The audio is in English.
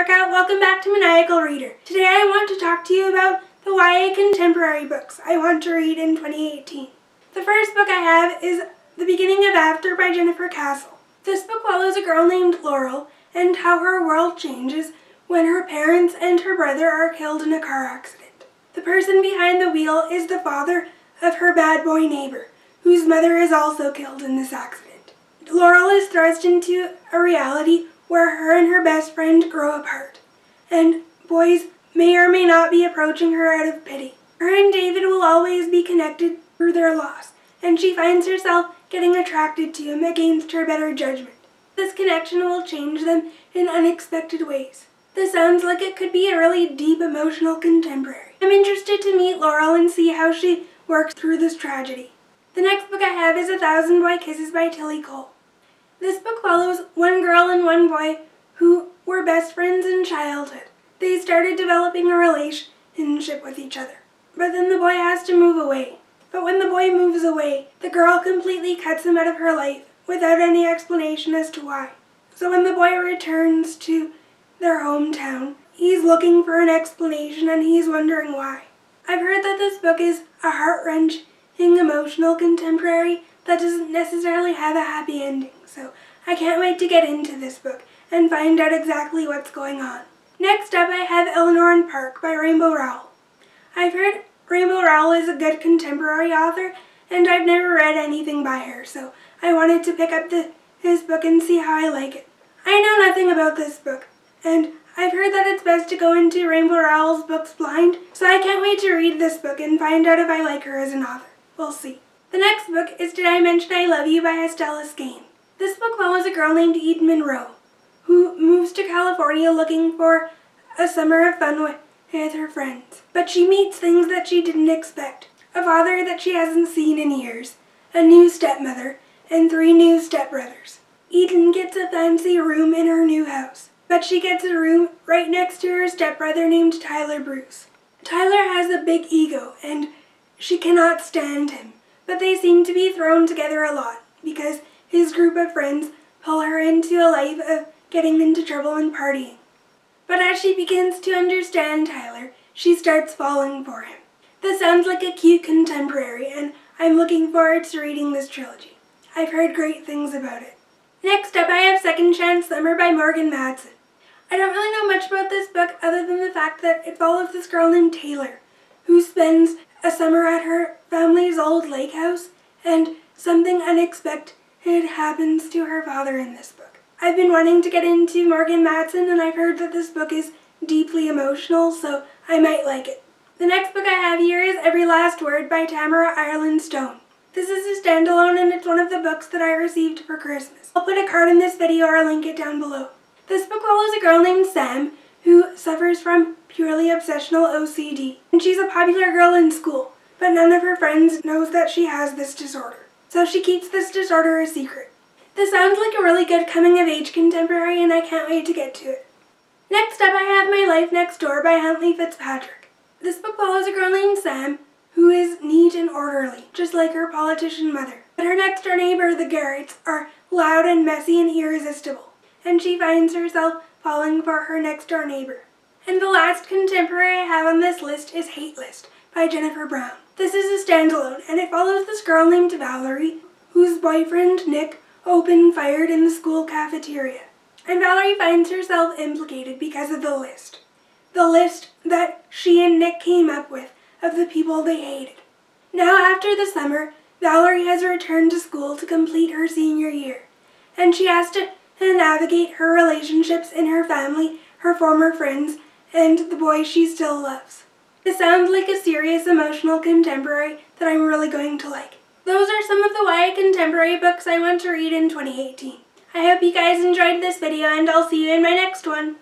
America, welcome back to Maniacal Reader. Today I want to talk to you about the YA contemporary books I want to read in 2018. The first book I have is The Beginning of After by Jennifer Cassell. This book follows a girl named Laurel and how her world changes when her parents and her brother are killed in a car accident. The person behind the wheel is the father of her bad boy neighbor, whose mother is also killed in this accident. Laurel is thrust into a reality where her and her best friend grow apart, and boys may or may not be approaching her out of pity. Her and David will always be connected through their loss, and she finds herself getting attracted to him against her better judgment. This connection will change them in unexpected ways. This sounds like it could be a really deep emotional contemporary. I'm interested to meet Laurel and see how she works through this tragedy. The next book I have is 1,000 Boy Kisses by Tillie. This book follows one girl and one boy who were best friends in childhood. They started developing a relationship with each other, but then the boy has to move away. But when the boy moves away, the girl completely cuts him out of her life without any explanation as to why. So when the boy returns to their hometown, he's looking for an explanation and he's wondering why. I've heard that this book is a heart-wrenching, emotional contemporary that doesn't necessarily have a happy ending, so I can't wait to get into this book and find out exactly what's going on. Next up I have Eleanor and Park by Rowell. I've heard Rowell is a good contemporary author, and I've never read anything by her, so I wanted to pick up this book and see how I like it. I know nothing about this book, and I've heard that it's best to go into Rowell's books blind, so I can't wait to read this book and find out if I like her as an author. We'll see. The next book is Did I Mention I Love You by Estelle. This book follows a girl named Eden Monroe, who moves to California looking for a summer of fun with her friends. But she meets things that she didn't expect. A father that she hasn't seen in years, a new stepmother, and 3 new stepbrothers. Eden gets a fancy room in her new house, but she gets a room right next to her stepbrother named Tyler Bruce. Tyler has a big ego, and she cannot stand him, but they seem to be thrown together a lot because his group of friends pull her into a life of getting into trouble and partying. But as she begins to understand Tyler, she starts falling for him. This sounds like a cute contemporary, and I'm looking forward to reading this trilogy. I've heard great things about it. Next up I have Second Chance Summer by Matson. I don't really know much about this book other than the fact that it follows this girl named Taylor, who spends a summer at her family's old lake house, and something unexpected happens to her father in this book. I've been wanting to get into Matson, and I've heard that this book is deeply emotional, so I might like it. The next book I have here is Every Last Word by Tamara Stone. This is a standalone, and it's one of the books that I received for Christmas. I'll put a card in this video or link it down below. This book follows a girl named Sam who suffers from purely obsessional OCD, and she's a popular girl in school, but none of her friends knows that she has this disorder. So she keeps this disorder a secret. This sounds like a really good coming-of-age contemporary, and I can't wait to get to it. Next up I have My Life Next Door by Huntley Fitzpatrick. This book follows a girl named Sam who is neat and orderly, just like her politician mother. But her next-door neighbor, the Garretts, are loud and messy and irresistible, and she finds herself falling for her next-door neighbor. And the last contemporary I have on this list is Hate List by Jennifer Brown. This is a standalone, and it follows this girl named Valerie, whose boyfriend, Nick, opened fired in the school cafeteria. And Valerie finds herself implicated because of the list. The list that she and Nick came up with of the people they hated. Now after the summer, Valerie has returned to school to complete her senior year, and she has to navigate her relationships in her family, her former friends, and the boy she still loves. This sounds like a serious emotional contemporary that I'm really going to like. Those are some of the YA contemporary books I want to read in 2018. I hope you guys enjoyed this video, and I'll see you in my next one.